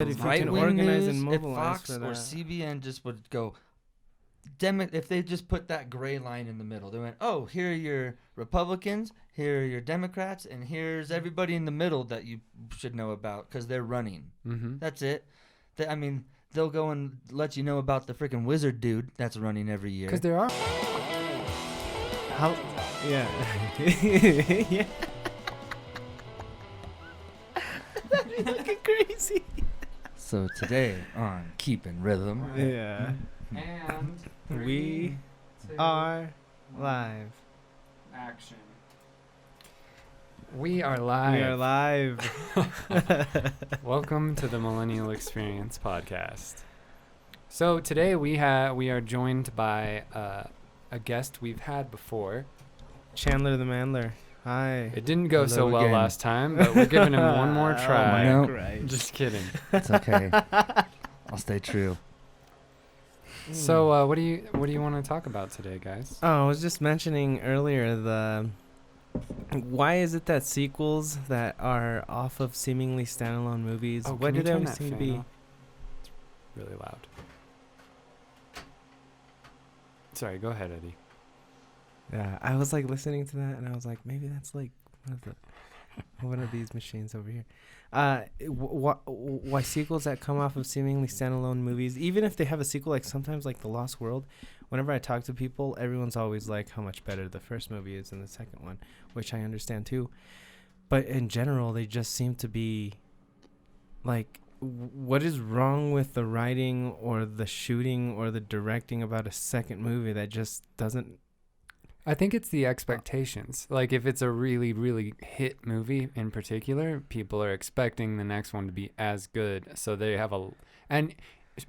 Right-wing organize news, and if mobilize Fox for or that. CBN just would go, if they just put that gray line in the middle, they went, oh, here are your Republicans, here are your Democrats, and here's everybody in the middle that you should know about because they're running. Mm-hmm. That's it. They'll go and let you know about the freaking wizard dude that's running every year. Because there are. How? Yeah. Yeah. That'd be looking crazy. So today on Keeping Rhythm, Yeah. And We are live. action. We are live. We are live. Welcome to the Millennial Experience podcast. So today we are joined by a guest we've had before. Chandler the Mandler. Hi. It didn't go Hello so well again. last time, but we're giving him one more try. Oh my Nope. Christ. Just kidding. it's okay. I'll stay true. So what do you want to talk about today, guys? Oh, I was just mentioning earlier why is it that sequels that are off of seemingly standalone movies, Oh, why can do you they turn always that seem to fan be? off? It's really loud. Sorry, go ahead, Eddie. Yeah, I was like listening to that, and I was like, maybe that's like one of these machines over here. Why sequels that come off of seemingly standalone movies, even if they have a sequel, like sometimes like The Lost World, whenever I talk to people, everyone's always like how much better the first movie is than the second one, which I understand too. But in general, they just seem to be like, what is wrong with the writing or the shooting or the directing about a second movie that just doesn't? I think it's the expectations. Like if it's a really, really hit movie in particular, people are expecting the next one to be as good. So they have and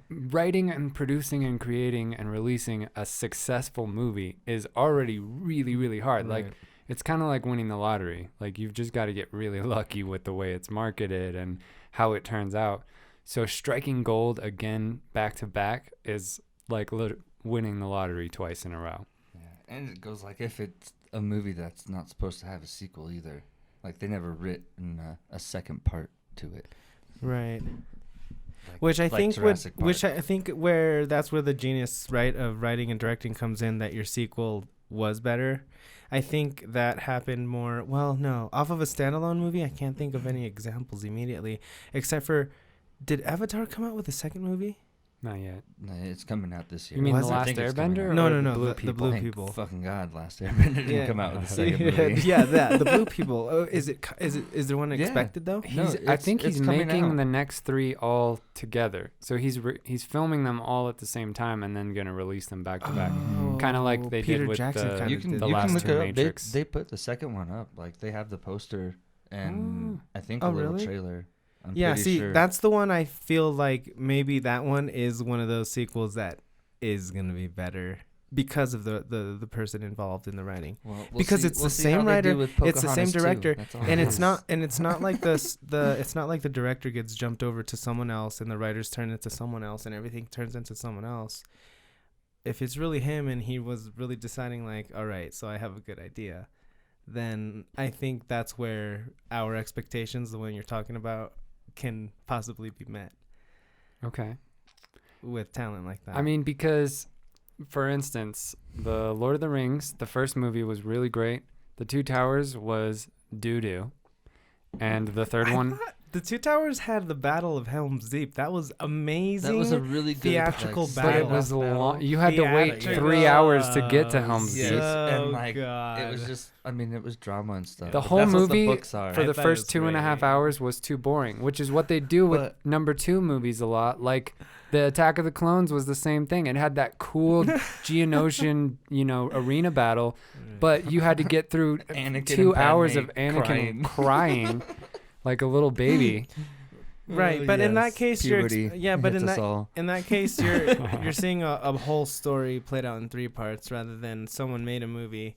writing and producing and creating and releasing a successful movie is already really, really hard. Right. Like it's kind of like winning the lottery. Like you've just got to get really lucky with the way it's marketed and how it turns out. So striking gold again, back to back is like winning the lottery twice in a row. And it goes like if it's a movie that's not supposed to have a sequel either. Like they never written a second part to it. Right. Like, Which I think Jurassic Park. where that's where the genius, right, of writing and directing comes in, that your sequel was better. I think that happened more, off of a standalone movie. I can't think of any examples immediately, except for, did Avatar come out with a second movie? Not yet. No, it's coming out this year. You mean Was The it? Last I think it's coming Airbender? out. No, or no, the no, Blue the People? Blue Thank People. fucking God, Last Airbender didn't Yeah. come out with a second movie. Yeah, the Blue People. Oh, is there one Yeah. expected though? No, I think it's he's coming making out. the next three all together. So he's filming them all at the same time and then gonna release them back to back. Kinda like they Peter did with Jackson the- kinda You can did the you that. last can look two it up. Matrix. They put the second one up. Like they have the poster and I think a Oh, little really? trailer. I'm Yeah, pretty see, sure. that's the one I feel like maybe that one is one of those sequels that is gonna be better because of the person involved in the writing. Well, because it's the same writer, it's the same director, and it's not like it's not like the director gets jumped over to someone else and the writers turn into someone else and everything turns into someone else. If it's really him and he was really deciding like, all right, so I have a good idea, then I think that's where our expectations, the one you're talking about, can possibly be met Okay. with talent like that. I mean, because, for instance, the Lord of the Rings, the first movie was really great. The Two Towers was doo-doo. And the third one... The Two Towers had the Battle of Helm's Deep. That was amazing. That was a really good theatrical like, battle. But it was Battle. long. You had to wait Theatrical. 3 hours to get to Helm's Yes. Deep. And, like, God. It was just, I mean, it was drama and stuff. The but whole that's what movie the books are. for I the thought it was first 2.5 great. hours was too boring, which is what they do with But- number 2 movies a lot. Like the Attack of the Clones was the same thing. It had that cool Geonosian, arena battle, but you had to get through Anakin 2 and hours Padme of Anakin crying. crying like a little baby. Right, but in that case, Puberty but hits us all. in that case, you're seeing a whole story played out in 3 parts rather than someone made a movie,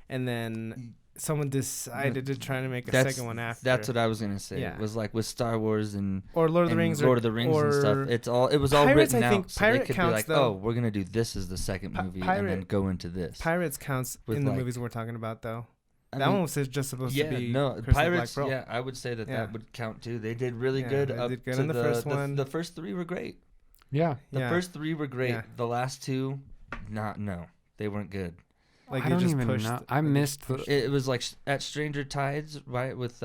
and then someone decided to try to make a second one after. That's what I was gonna say. Yeah. It was like with Star Wars and or Lord of the and Rings, Lord of the Rings and stuff. or It was all Pirates, written I think out. So Pirate they could counts, be like, though. oh, we're gonna do this as the second movie and then go into this. Pirates counts With in the like- movies we're talking about, though. That one was just supposed to be Curse Pirates. Black Pearl. Yeah, I would say that would count too. They did really good. They did good in the first one. The first three were great. Yeah, the first three were great. Yeah. The last two, they weren't good. Like I don't even know. I missed. It was like at Stranger Tides, right? With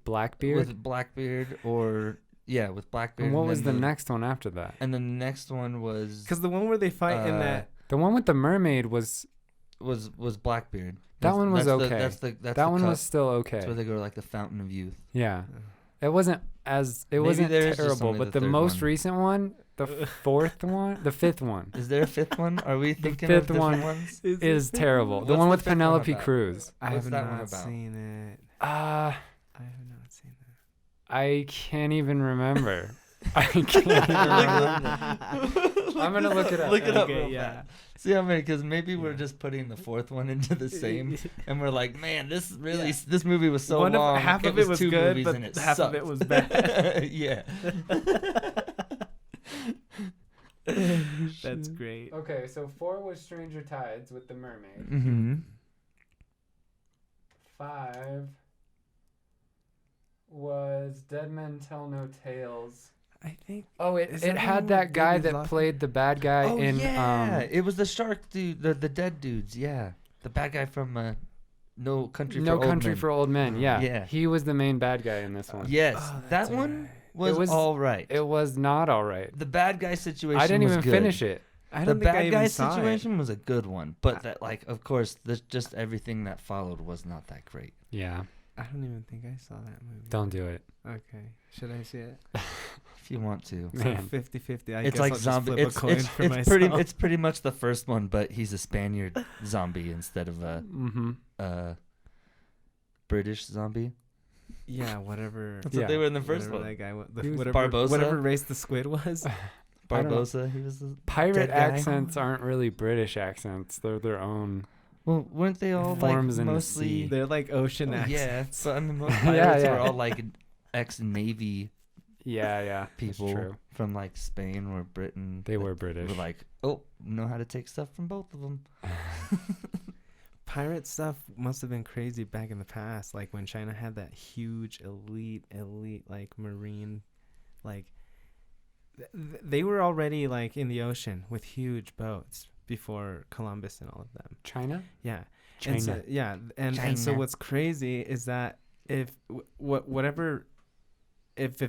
Blackbeard. With Blackbeard, or with Blackbeard. And what was the next one after that? And the next one was because the one where they fight in that. The one with the mermaid was Blackbeard. That one was okay. That one was still okay. That's where they go to like the Fountain of Youth. Yeah, it wasn't terrible, but the most recent one, the fifth one. Is there a fifth one? Are we thinking of different ones? Is terrible. The one with Penelope Cruz. I have not seen it. I have not seen it. I can't even remember. I'm gonna look it up. Look it up. Yeah. See how many? Because maybe we're just putting the fourth one into the same, and we're like, man, this movie was so long. Half of it was good, but half of it was bad. Yeah. That's great. Okay, so 4 was Stranger Tides with the mermaid. Mm-hmm. 5 was Dead Men Tell No Tales. I think. Oh, it had that guy that played the bad guy in. Yeah, it was the shark dude, the dead dudes. Yeah, the bad guy from No Country for Old Men. Yeah, he was the main bad guy in this one. Yes, that one was all right. It was not all right. The bad guy situation. I didn't even finish it. The bad guy situation was a good one, but that of course, just everything that followed was not that great. Yeah. I don't even think I saw that movie. Don't do it. Okay. Should I see it? If you want to. So 50-50. I it's guess like I'll zombie. Just flip a coin for myself. It's pretty much the first one, but he's a Spaniard zombie instead of a British zombie. Yeah, whatever. That's what they were in the first one. That guy, Barbosa. Whatever race the squid was. Barbosa. He was the pirate accents aren't really British accents. They're their own. Well, weren't they all forms like in mostly? The sea. They're like ocean accents. Yeah, but I mean, most pirates were all like ex-Navy. Yeah, people from like Spain or Britain. They were British. Were like, know how to take stuff from both of them. Pirate stuff must have been crazy back in the past, like when China had that huge elite like marine, like they were already like in the ocean with huge boats before Columbus and all of them. China? Yeah. China. And so what's crazy is that if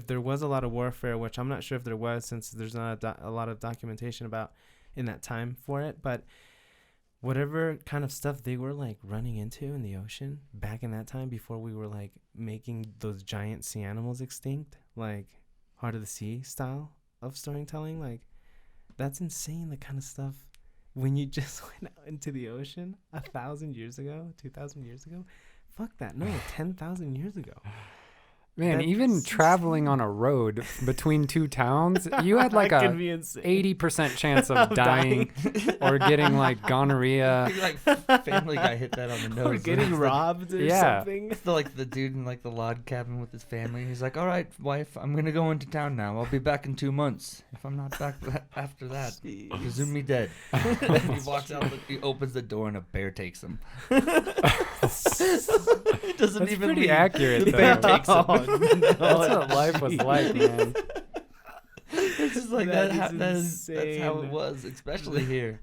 there was a lot of warfare, which I'm not sure if there was since there's not a lot of documentation about in that time for it, but whatever kind of stuff they were like running into in the ocean back in that time before we were like making those giant sea animals extinct, like Heart of the Sea style of storytelling, like that's insane. The kind of stuff when you just went out into the ocean 1,000 years ago, 2,000 years ago, fuck that. No, 10,000 years ago. Man, even traveling on a road between two towns, you had like a 80% chance of dying or getting like gonorrhea. Like Family Guy hit that on the nose. Or getting robbed or something. It's like the dude in like the log cabin with his family. He's like, all right, wife, I'm going to go into town now. I'll be back in 2 months. If I'm not back after that, presume me dead. He walks out, he opens the door and a bear takes him. He doesn't That's even pretty leave. accurate. The bear takes him. That's what life was like, man. It's just like that's how it was, especially here.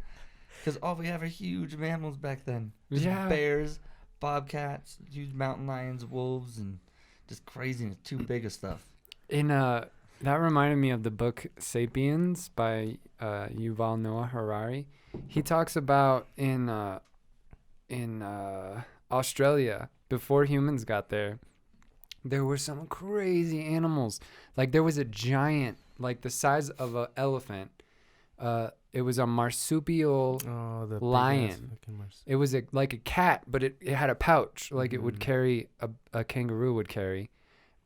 Because all we have are huge mammals back then. Just bears, bobcats, huge mountain lions, wolves, and just craziness. Too big of stuff. That reminded me of the book *Sapiens* by Yuval Noah Harari. He talks about in Australia, before humans got there, there were some crazy animals. Like there was a giant, like the size of an elephant. It was a marsupial lion. It was like a cat, but it had a pouch, like it would carry a kangaroo would carry.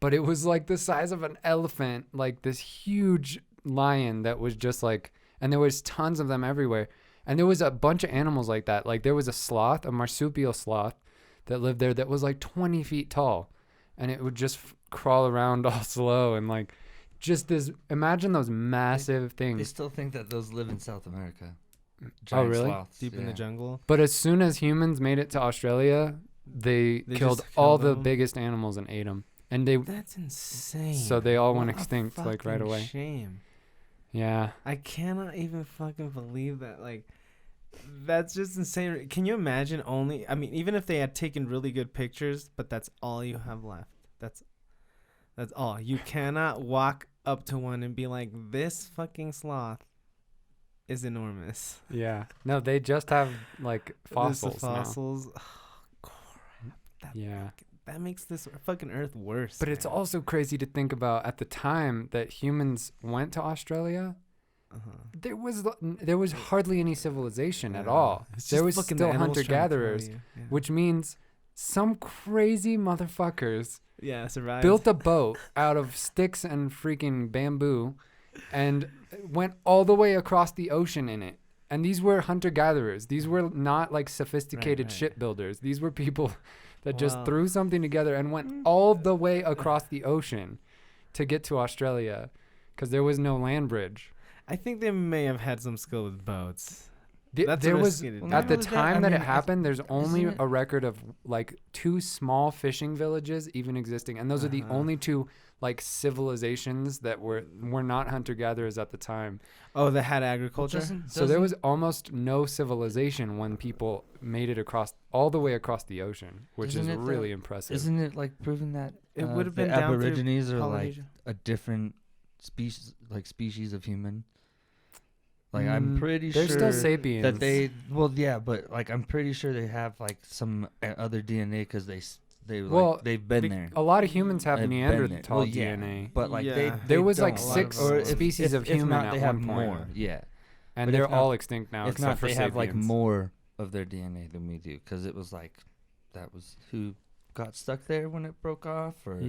But it was like the size of an elephant, like this huge lion that was just like, and there was tons of them everywhere. And there was a bunch of animals like that. Like there was a sloth, a marsupial sloth that lived there that was like 20 feet tall. And it would just crawl around all slow and like just this. Imagine those massive things. They still think that those live in South America. Giant really? Deep in the jungle. But as soon as humans made it to Australia, they killed all the biggest animals and ate them. And that's insane. So they all went extinct like right away. Shame. Yeah. I cannot even fucking believe that. Like, that's just insane. Can you imagine even if they had taken really good pictures, but that's all you have left. That's all. You cannot walk up to one and be like, this fucking sloth is enormous. Yeah. No, they just have like fossils now. Oh, crap. That makes this fucking Earth worse. But it's also crazy to think about at the time that humans went to Australia. There was hardly any civilization at all. There was still hunter-gatherers, which means some crazy motherfuckers survived. Built a boat out of sticks and freaking bamboo and went all the way across the ocean in it. And these were hunter-gatherers. These were not like sophisticated shipbuilders. These were people that just threw something together and went all the way across the ocean to get to Australia because there was no land bridge. I think they may have had some skill with boats. There was at the time that it happened. There's only a record of like 2 small fishing villages even existing, and those are the only 2 like civilizations that were not hunter gatherers at the time. Oh, that had agriculture. So there was almost no civilization when people made it all the way across the ocean, which is really impressive. Isn't it like proving that it would have been the Aborigines are like a different species of human? Like I'm pretty sure they're still sapiens. That but like I'm pretty sure they have like some other DNA because they've been there. A lot of humans have Neanderthal DNA, but like there was like 6 species of human at one point. More, and but they're all extinct now. If except not, for they sapiens. have like more of their DNA than we do because it was like that was who got stuck there when it broke off, or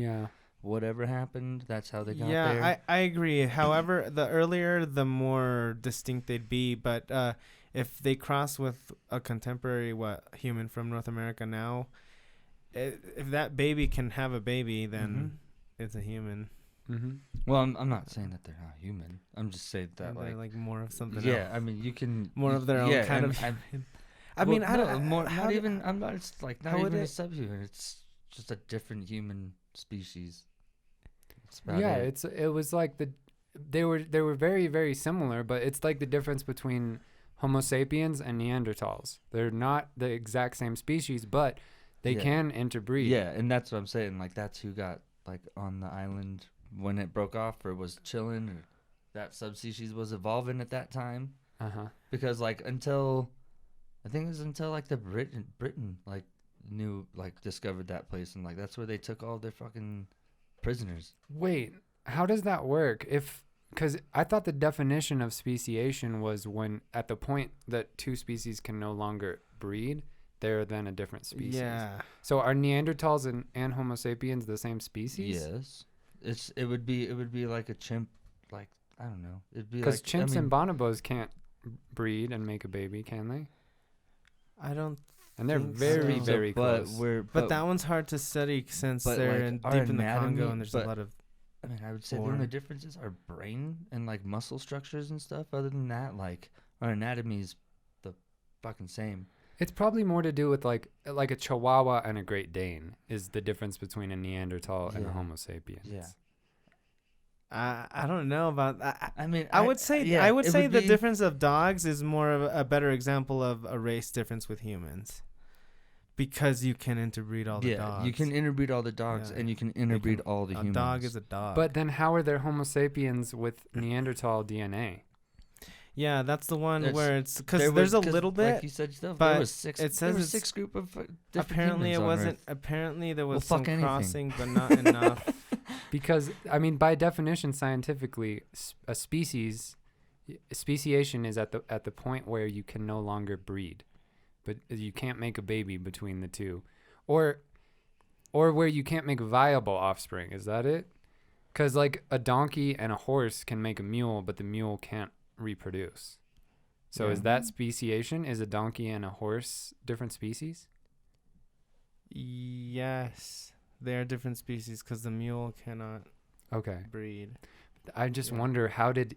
whatever happened, that's how they got there. Yeah, I agree. However, the earlier, the more distinct they'd be. But if they cross with a contemporary human from North America now, if that baby can have a baby, then it's a human. Mm-hmm. Well, I'm not saying that they're not human. I'm just saying that they're like more of something else. Yeah, I mean, you can... More of their own kind of... I mean, I don't... Not even... I'm not... It's like not even a subhuman. It's just a different human species. It was like they were very, very similar, but it's like the difference between Homo sapiens and Neanderthals. They're not the exact same species, but they can interbreed. Yeah, and that's what I'm saying. Like that's who got like on the island when it broke off, or was chilling, or that subspecies was evolving at that time. Because like until like the Britain like discovered that place, and like that's where they took all their fucking prisoners. Wait, how does that work? Because I thought the definition of speciation was when at the point that 2 species can no longer breed, they're then a different species. Yeah. So are Neanderthals and Homo sapiens the same species? Yes. It would be like a chimp. Like I don't know. It'd be because chimps and bonobos can't breed and make a baby, can they? I don't. And they're very, very close. But that one's hard to study since they're deep in the Congo and there's a lot of... I mean, I would say the only differences are brain and, like, muscle structures and stuff. Other than that, like, our anatomy's the fucking same. It's probably more to do with, like a Chihuahua and a Great Dane is the difference between a Neanderthal and a Homo sapiens. Yeah. I don't know about that. I mean, I would say the difference of dogs is more of a better example of a race difference with humans. Because you can interbreed all the dogs. You can interbreed all the dogs, and you can interbreed all the humans. A dog is a dog. But then how are there Homo sapiens with Neanderthal DNA? Yeah, that's the one where it's... Because there's a little bit... Like you said yourself, but there was 6, it says there was 6 group of different apparently humans it wasn't... Earth. Apparently there was some crossing, but not enough. Because, I mean, by definition, scientifically, a speciation is at the point where you can no longer breed. But you can't make a baby between the 2. Or where you can't make viable offspring. Is that it? Because, like, a donkey and a horse can make a mule, but the mule can't reproduce. So is that speciation? Is a donkey and a horse different species? Yes. They're different species because the mule cannot breed. I just wonder how did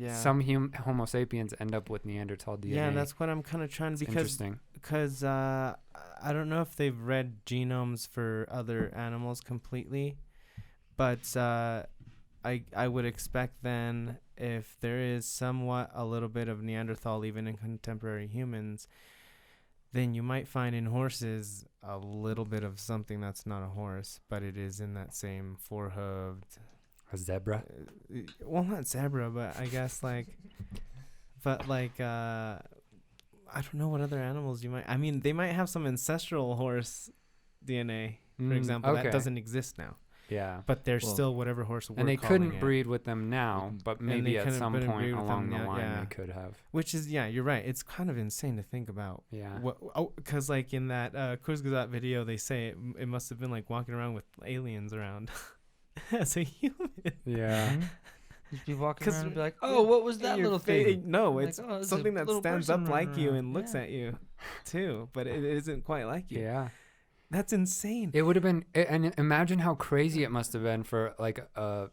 some Homo sapiens end up with Neanderthal DNA? Yeah, that's what I'm kind of trying to, because I don't know if they've read genomes for other animals completely, but I would expect then, if there is somewhat a little bit of Neanderthal even in contemporary humans, then you might find in horses a little bit of something that's not a horse, but it is in that same four-hooved. A zebra? Well, not zebra, but I guess I don't know what other animals you might. I mean, they might have some ancestral horse DNA, for example, that doesn't exist now. Yeah. But they're still whatever horse we're calling it. And they couldn't breed with them now, but maybe at some point along the line they could have. Which is, you're right. It's kind of insane to think about. Yeah. Because like in that Kurzgesagt video, they say it must have been like walking around with aliens around as a human. Yeah. You'd be walking around and be like, oh, what was that little thing? No, it's like, something that stands up like you and looks at you too, but it isn't quite like you. Yeah. That's insane. It would have been, and imagine how crazy it must have been for like a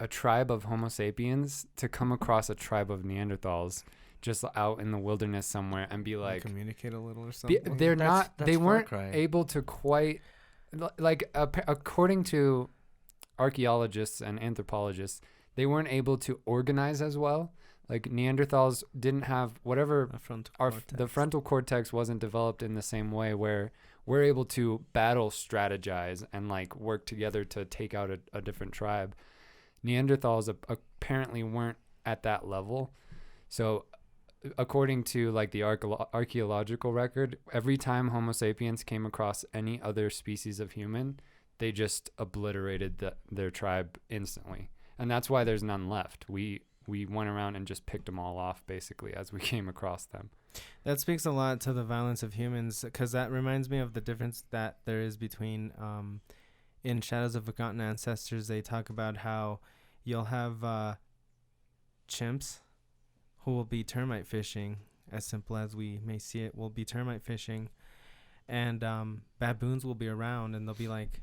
tribe of Homo sapiens to come across a tribe of Neanderthals just out in the wilderness somewhere and be like, communicate a little or something. They weren't able to quite, like according to archaeologists and anthropologists, they weren't able to organize as well. Like Neanderthals didn't have the frontal cortex wasn't developed in the same way where we're able to battle strategize and like work together to take out a different tribe. Neanderthals apparently weren't at that level. So according to like the archaeological record, every time Homo sapiens came across any other species of human, they just obliterated their tribe instantly. And that's why there's none left. We went around and just picked them all off basically as we came across them. That speaks a lot to the violence of humans, because that reminds me of the difference that there is between in Shadows of Forgotten Ancestors. They talk about how you'll have chimps who will be termite fishing, as simple as we may see it, will be termite fishing, and baboons will be around, and they'll be like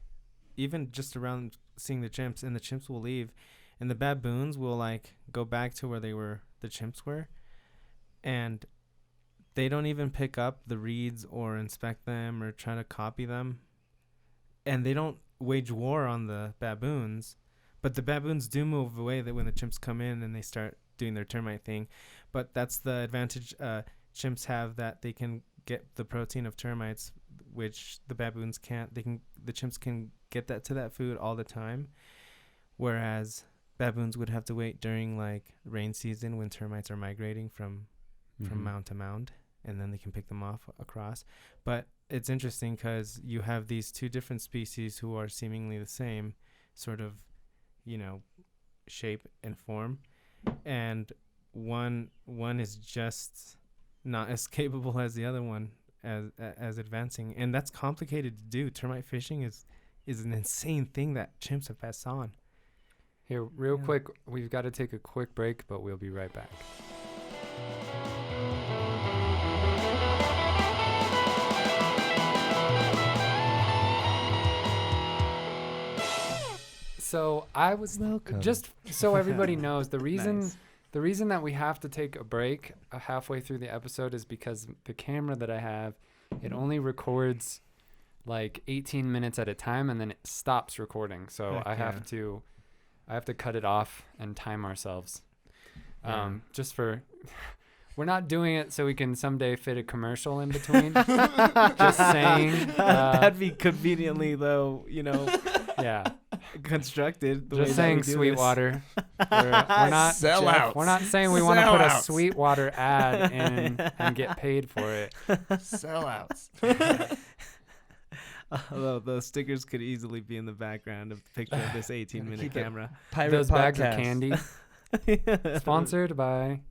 even just around seeing the chimps, and the chimps will leave, and the baboons will like go back to where the chimps were, and they don't even pick up the reeds or inspect them or try to copy them. And they don't wage war on the baboons. But the baboons do move away that when the chimps come in and they start doing their termite thing. But that's the advantage chimps have, that they can get the protein of termites, which the baboons can't. The chimps can get that to that food all the time. Whereas baboons would have to wait during like rain season when termites are migrating from mound to mound. And then they can pick them off across. But it's interesting because you have these two different species who are seemingly the same sort of, shape and form. And one is just not as capable as the other one as advancing. And that's complicated to do. Termite fishing is an insane thing that chimps have passed on. Here, real quick, we've got to take a quick break, but we'll be right back. So I was just so everybody knows the reason the reason that we have to take a break halfway through the episode is because the camera that I have, it only records like 18 minutes at a time and then it stops recording. So I have to cut it off and time ourselves. Just for we're not doing it so we can someday fit a commercial in between. Just saying. That'd be conveniently though, yeah. constructed. Just saying, Sweetwater. We're not sellouts. We're not saying we want to put a Sweetwater ad in and get paid for it. Sellouts. Although those stickers could easily be in the background of the picture of this 18-minute camera. Those bags of candy. Sponsored by.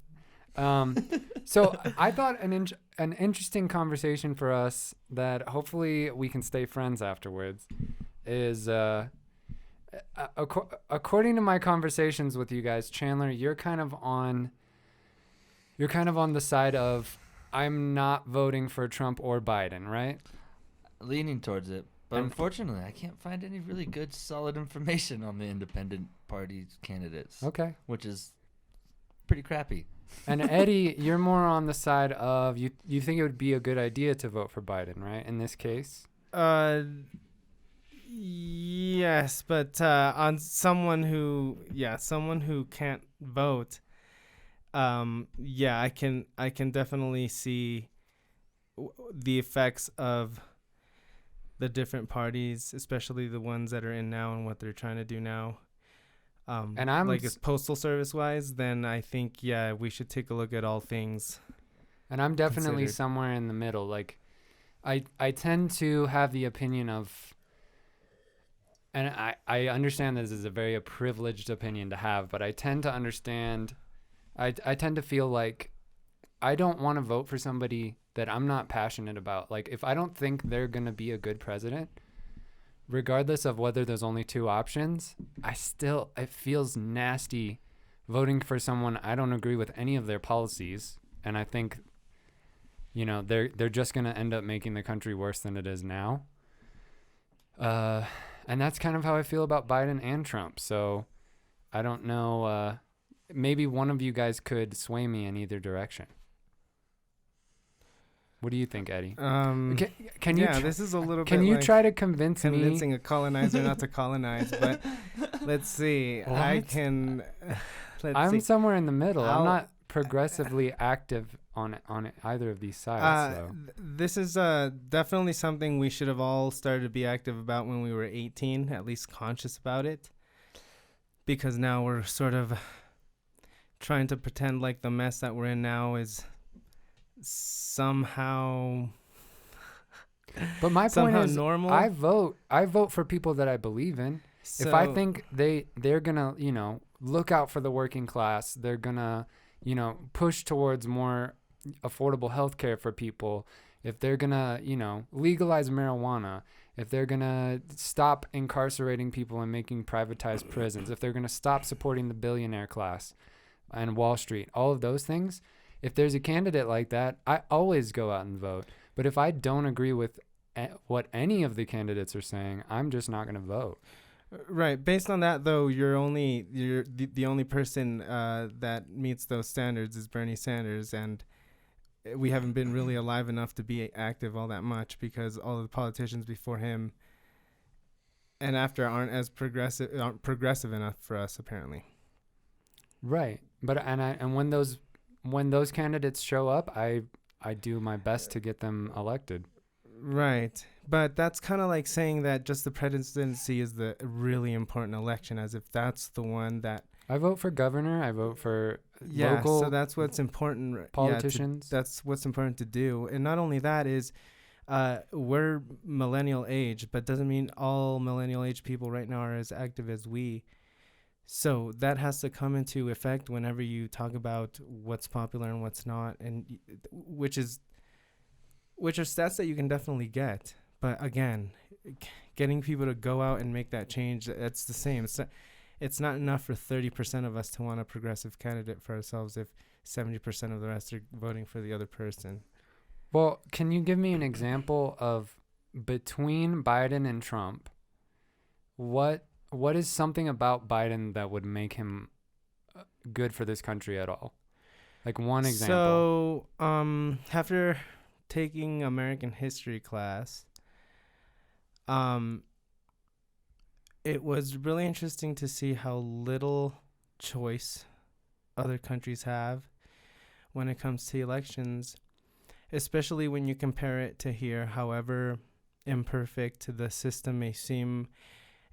So I thought an interesting conversation for us that hopefully we can stay friends afterwards is according to my conversations with you guys, Chandler, you're kind of on the side of I'm not voting for Trump or Biden, right? Leaning towards it, but unfortunately I can't find any really good solid information on the independent party candidates. Okay. Which is pretty crappy. And Eddie, you're more on the side of you think it would be a good idea to vote for Biden, right? In this case? Yes, but on someone who can't vote, I can definitely see the effects of the different parties, especially the ones that are in now and what they're trying to do now. And I'm like, as postal service wise, then I think we should take a look at all things. And I'm definitely considered somewhere in the middle. Like, I tend to have the opinion of, and I understand this is a very privileged opinion to have, but I tend to understand, I tend to feel like I don't want to vote for somebody that I'm not passionate about. Like, if I don't think they're going to be a good president, regardless of whether there's only two options, it feels nasty voting for someone I don't agree with any of their policies. And I think, they're just going to end up making the country worse than it is now. And that's kind of how I feel about Biden and Trump. So I don't know. Maybe one of you guys could sway me in either direction. What do you think, Eddie? Can you? This is a little. Can you try to convincing a colonizer not to colonize? But let's see. What? I'm somewhere in the middle. I'm not progressively active on either of these sides. This is definitely something we should have all started to be active about when we were 18, at least conscious about it. Because now we're sort of trying to pretend like the mess that we're in now is somehow but my point is normal. I vote for people that I believe in. So, if I think they're gonna look out for the working class, they're gonna push towards more affordable health care for people, if they're gonna legalize marijuana, if they're gonna stop incarcerating people and making privatized prisons, if they're gonna stop supporting the billionaire class and Wall Street, all of those things, if there's a candidate like that, I always go out and vote. But if I don't agree with what any of the candidates are saying, I'm just not going to vote. Right. Based on that, though, the only person that meets those standards is Bernie Sanders, and we haven't been really alive enough to be active all that much because all of the politicians before him and after aren't progressive enough for us, apparently. Right. But and when those candidates show up, I do my best to get them elected. Right. But that's kind of like saying that just the presidency is the really important election, as if that's the one that... I vote for governor. I vote for local so that's what's important. Politicians. That's what's important to do. And not only that is we're millennial age, but doesn't mean all millennial age people right now are as active as we. So that has to come into effect whenever you talk about what's popular and what's not, and which are stats that you can definitely get. But again, getting people to go out and make that change, that's the same. It's not enough for 30% of us to want a progressive candidate for ourselves if 70% of the rest are voting for the other person. Well, can you give me an example of between Biden and Trump, what is something about Biden that would make him good for this country at all? Like one example. So, after taking American history class, it was really interesting to see how little choice other countries have when it comes to elections, especially when you compare it to here, however imperfect the system may seem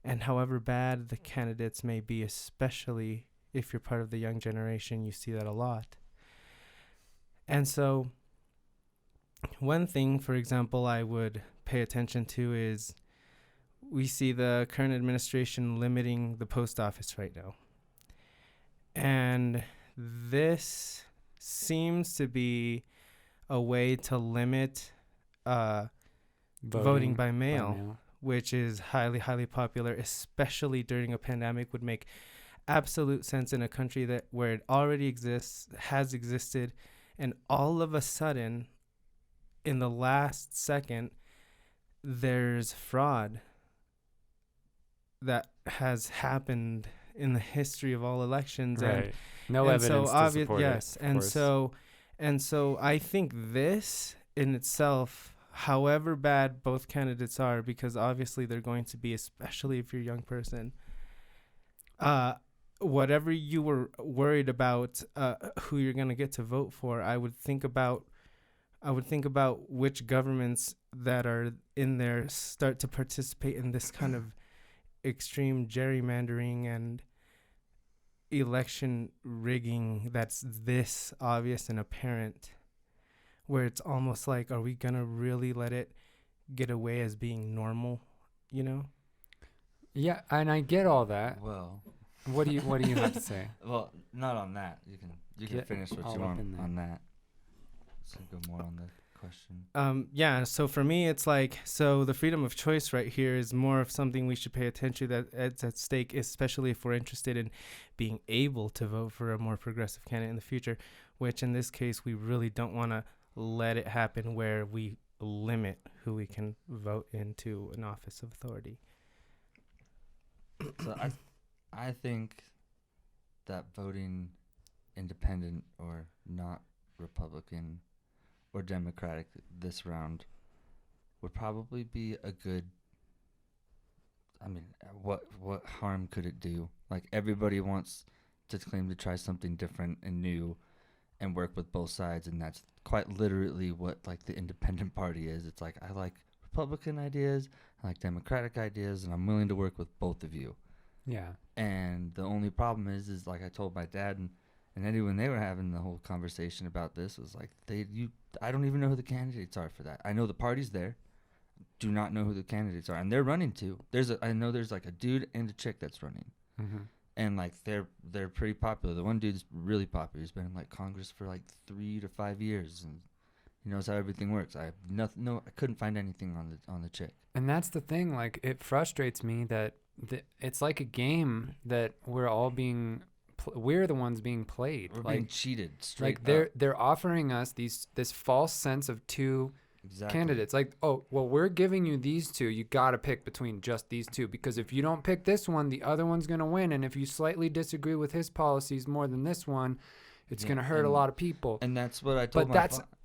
and however bad the candidates may be, especially if you're part of the young generation, you see that a lot. And so one thing, for example, I would pay attention to is we see the current administration limiting the post office right now. And this seems to be a way to limit voting by mail, which is highly, highly popular, especially during a pandemic, would make absolute sense in a country where it already exists, has existed, and all of a sudden, in the last second, there's fraud that has happened in the history of all elections. Right. No evidence to support it. Yes. And so I think this in itself, however bad both candidates are, because obviously they're going to be, especially if you're a young person, whatever you were worried about, who you're going to get to vote for, I would think about which governments that are in there start to participate in this kind of extreme gerrymandering and election rigging that's this obvious and apparent, where it's almost like, are we gonna really let it get away as being normal, you know? Yeah, and I get all that. Well, what do you have to say? Well, not on that. You can finish what you want on that. So go more on the question. Yeah, so for me it's like, so the freedom of choice right here is more of something we should pay attention to, that it's at stake, especially if we're interested in being able to vote for a more progressive candidate in the future, which in this case we really don't want to let it happen where we limit who we can vote into an office of authority. So I think that voting independent or not Republican or Democratic this round would probably be a good, I mean, what harm could it do? Like, everybody wants to claim to try something different and new and work with both sides, and that's quite literally what, like, the independent party is. It's like, I like Republican ideas, I like Democratic ideas, and I'm willing to work with both of you. Yeah. And the only problem is like I told my dad and Eddie when they were having the whole conversation about this, was like, I don't even know who the candidates are for that. I know the party's there, do not know who the candidates are, and they're running too. I know there's like a dude and a chick that's running, and like they're pretty popular. The one dude's really popular. He's been in like Congress for like 3 to 5 years, and he knows how everything works. I have nothing. No, I couldn't find anything on the chick. And that's the thing. Like, it frustrates me that it's like a game that we're all being. We're the ones being played. We're like, being cheated straight like they're offering us this false sense of two candidates. Like, oh, well, we're giving you these two. You got to pick between just these two, because if you don't pick this one, the other one's going to win. And if you slightly disagree with his policies more than this one, it's going to hurt a lot of people. And that's what I told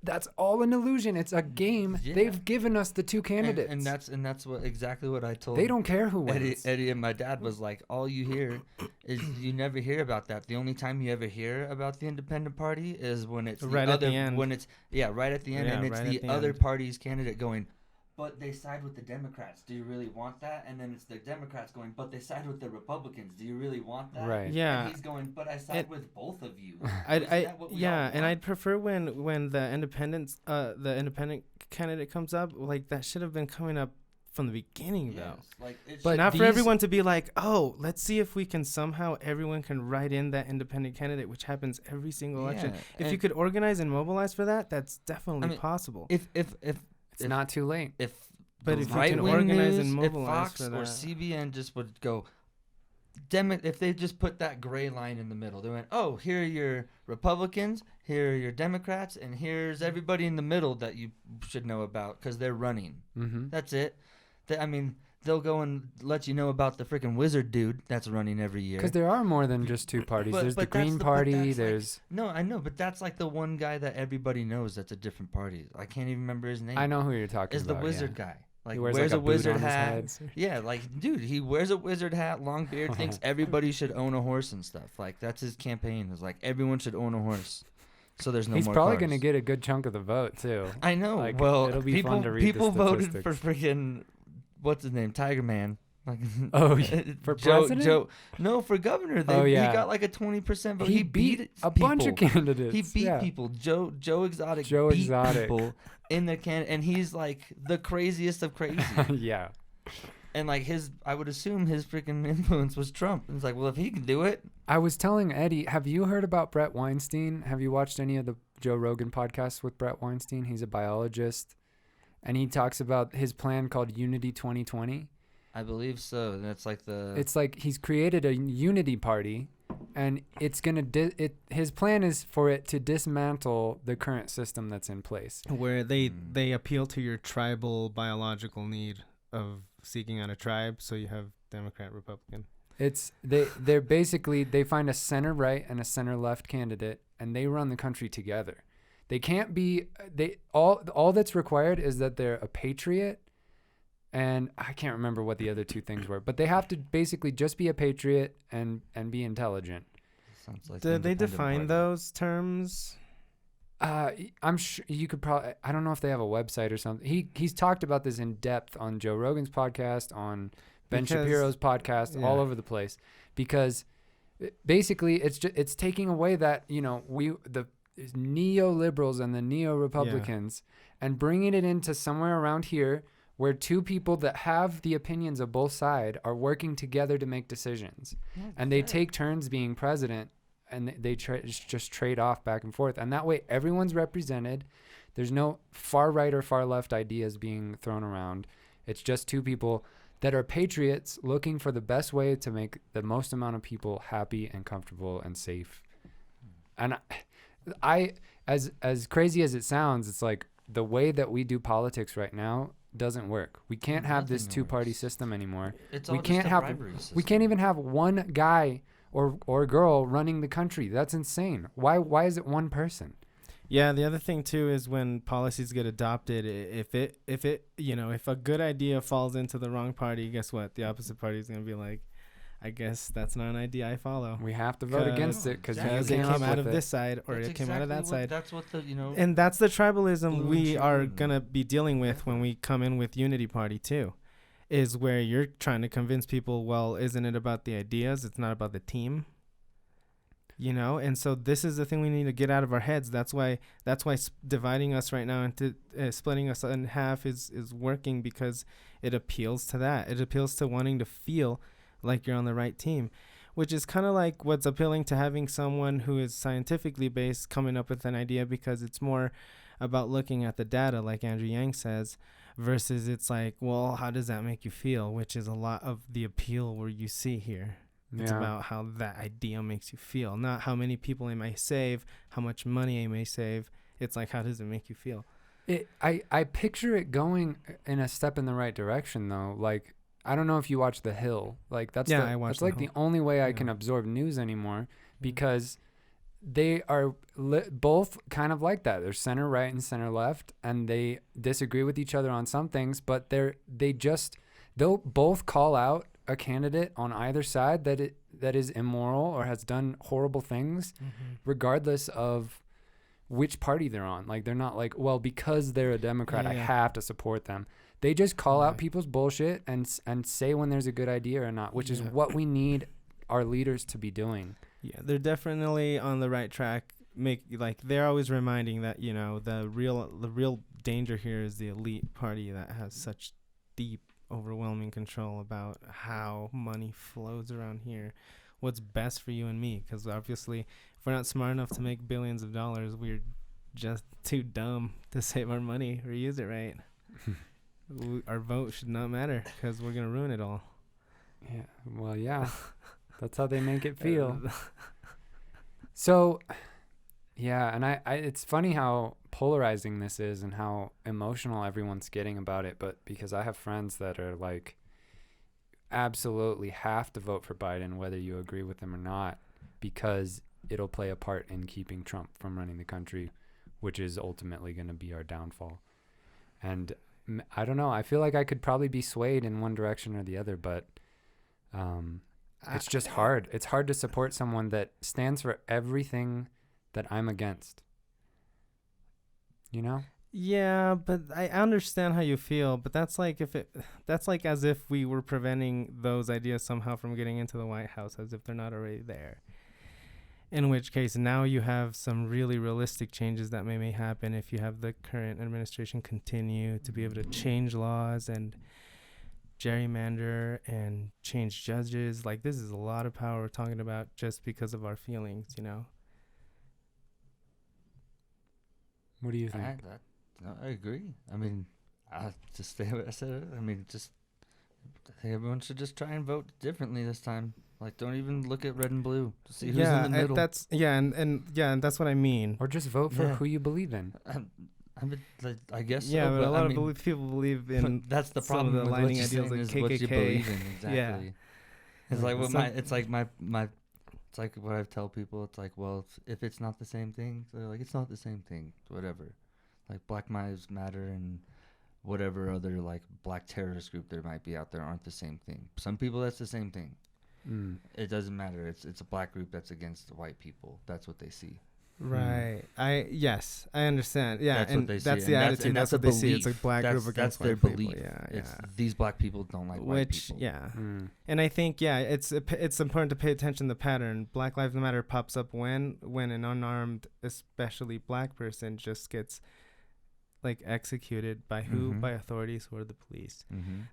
that's all an illusion. It's a game. Yeah. They've given us the two candidates. And that's exactly what I told. They don't care who wins. Eddie and my dad was like, all you hear is, you never hear about that. The only time you ever hear about the independent party is when it's right at the end. When it's right at the end, and it's the other party's candidate going, but they side with the Democrats. Do you really want that? And then it's the Democrats going, but they side with the Republicans. Do you really want that? Right. Yeah. And he's going, but I side with both of you. And I'd prefer when the independent candidate comes up, like, that should have been coming up from the beginning, though. Like, but not for everyone to be like, oh, let's see if we can somehow, everyone can write in that independent candidate, which happens every single election. If you could organize and mobilize for that, that's definitely possible. If it's not too late. But if we can organize and mobilize Fox for that, or CBN just would go, if they just put that gray line in the middle, they went, oh, here are your Republicans, here are your Democrats, and here's everybody in the middle that you should know about because they're running. That's it. They'll go and let you know about the freaking wizard dude that's running every year. Because there are more than just two parties. There's the Green Party. There's no, I know, but that's like the one guy that everybody knows that's a different party. I can't even remember his name. I know who you're talking about. Is the wizard guy. Like, he wears like a wizard hat. Yeah, like, dude, he wears a wizard hat, long beard, thinks everybody should own a horse and stuff. Like, that's his campaign. It's like, everyone should own a horse. So there's no more He's probably going to get a good chunk of the vote, too. I know. Like, well, it'll be fun to read people the voted for freaking, what's his name, Tiger Man. Like, for president? No, for governor. He got like a 20% vote. He beat a bunch of candidates. He beat people. Joe Exotic beat people in the and he's like the craziest of crazy. Yeah. And like I would assume his freaking influence was Trump. It's like, well, if he can do it. I was telling Eddie, have you heard about Brett Weinstein? Have you watched any of the Joe Rogan podcasts with Brett Weinstein? He's a biologist, and he talks about his plan called Unity 2020. I believe so. That's like It's like he's created a unity party, and it's gonna. His plan is for it to dismantle the current system that's in place, where they appeal to your tribal biological need of seeking out a tribe. So you have Democrat, Republican. They're basically, they find a center right and a center left candidate, and they run the country together. They can't be, all that's required is that they're a patriot, and I can't remember what the other two things were, but they have to basically just be a patriot and be intelligent. Sounds like Did they define those terms? I'm sure you could probably, I don't know if they have a website or something. He's talked about this in depth on Joe Rogan's podcast, on Ben Shapiro's podcast, all over the place, because basically it's taking away that, the neoliberals and the neo-Republicans and bringing it into somewhere around here where two people that have the opinions of both sides are working together to make decisions. And they take turns being president, and they just trade off back and forth. And that way everyone's represented. There's no far right or far left ideas being thrown around. It's just two people that are patriots looking for the best way to make the most amount of people happy and comfortable and safe. And I as crazy as it sounds, it's like the way that we do politics right now doesn't work. We can't have this two-party system anymore. We can't even have one guy or girl running the country. That's insane. Why is it one person? Yeah, the other thing too is when policies get adopted, if a good idea falls into the wrong party, guess what? The opposite party is going to be like, I guess that's not an idea I follow. We have to vote against it because it came out of this side or it came out of that side. That's what and that's the tribalism we are going to be dealing with when we come in with Unity Party too, is where you're trying to convince people, well, isn't it about the ideas? It's not about the team. And so this is the thing we need to get out of our heads. That's why dividing us right now into splitting us in half is working, because it appeals to that. It appeals to wanting to feel like you're on the right team, which is kind of like what's appealing to having someone who is scientifically based coming up with an idea, because it's more about looking at the data, like Andrew Yang says, versus it's like, well, how does that make you feel, which is a lot of the appeal where you see here. It's about how that idea makes you feel, not how many people it may save, how much money it may save. It's like, how does it make you feel? I picture it going in a step in the right direction, though. Like, I don't know if you watch The Hill. Like, that's like the only way I can absorb news anymore, because they are both kind of like that. They're center right and center left, and they disagree with each other on some things, but they'll both call out a candidate on either side that is immoral or has done horrible things, regardless of which party they're on. Like, they're not like, well, because they're a Democrat, I have to support them. They just call out people's bullshit and say when there's a good idea or not, which is what we need our leaders to be doing. Yeah, they're definitely on the right track. They're always reminding that, the real danger here is the elite party that has such deep, overwhelming control about how money flows around here, what's best for you and me, because obviously if we're not smart enough to make billions of dollars, we're just too dumb to save our money or use it right. Our vote should not matter, because we're gonna ruin it all. That's how they make it feel. So and I it's funny how polarizing this is and how emotional everyone's getting about it, but because I have friends that are like, absolutely have to vote for Biden whether you agree with him or not, because it'll play a part in keeping Trump from running the country, which is ultimately going to be our downfall. And I don't know, I feel like I could probably be swayed in one direction or the other, but it's just hard. It's hard to support someone that stands for everything that I'm against. Yeah, but I understand how you feel, but that's like as if we were preventing those ideas somehow from getting into the White House, as if they're not already there. In which case, now you have some really realistic changes that may happen if you have the current administration continue to be able to change laws and gerrymander and change judges. Like, this is a lot of power we're talking about just because of our feelings, What do you think? I agree. I mean, I just say what I said. I mean, I think everyone should just try and vote differently this time. Like, don't even look at red and blue to see who's in the middle. And that's what I mean. Or just vote for who you believe in. I guess. Yeah, but a lot of people believe in. That's the problem. Some of the lining ideals like KKK. What you believe in, exactly. Yeah. It's like what it's like what I tell people. It's like, well, if it's not the same thing, they're like, it's not the same thing. Whatever. Like Black Lives Matter and whatever other like black terrorist group there might be out there aren't the same thing. Some people that's the same thing. It doesn't matter. It's a black group that's against the white people. That's what they see. Right. I understand. Yeah, that's what they see. That's the attitude. That's what they see. It's like black group against white people. That's their belief. Yeah, it's these black people don't like white people. Yeah. And I think it's important to pay attention to the pattern. Black Lives Matter pops up when an unarmed, especially black person, just gets like executed by who? By authorities who are the police.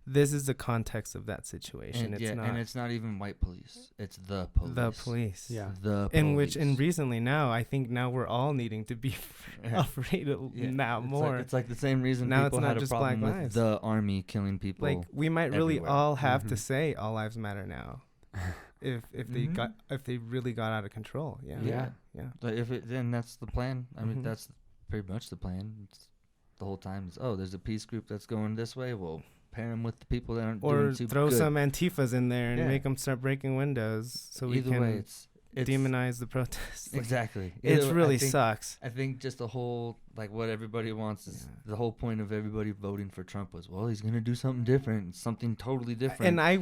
This is the context of that situation. And it's not even white police. It's the police. The police. Yeah. The police. And recently now, I think now we're all needing to be afraid now more. It's like the same reason now people it's not had a just problem black with lives. the army killing people. Like we might really all have to say all lives matter now. if they really got out of control. Yeah. But then that's the plan. I mean that's pretty much the plan. It's the whole time is, there's a peace group that's going this way. We'll pair them with the people that aren't doing too good. Or throw some Antifas in there and make them start breaking windows so we can demonize the protests. Exactly. It really sucks. I think just the whole, like what everybody wants is the whole point of everybody voting for Trump was, well, he's going to do something different, something totally different. And I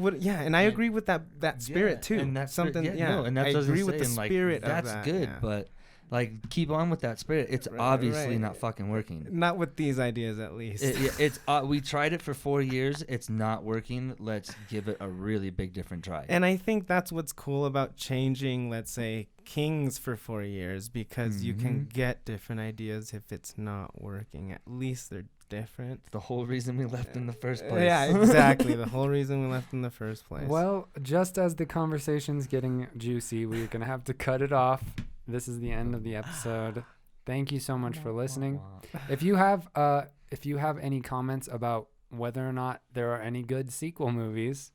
agree with that spirit too. And that's something, and that's I agree with the spirit of that. That's good, but like, keep on with that spirit. It's obviously not fucking working. Not with these ideas, at least. It's we tried it for 4 years. It's not working. Let's give it a really big, different try. And I think that's what's cool about changing, let's say, kings for 4 years, because you can get different ideas if it's not working. At least they're different. The whole reason we left in the first place. Yeah, exactly. The whole reason we left in the first place. Well, just as the conversation's getting juicy, we're going to have to cut it off. This is the end of the episode. Thank you so much for listening. If you have any comments about whether or not there are any good sequel movies,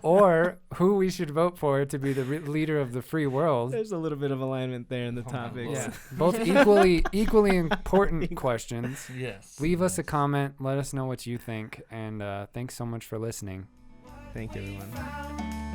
or who we should vote for to be the leader of the free world, there's a little bit of alignment there in the topics. Yeah, both equally important questions. Yes. Leave us a comment. Let us know what you think, and thanks so much for listening. Thank you, everyone.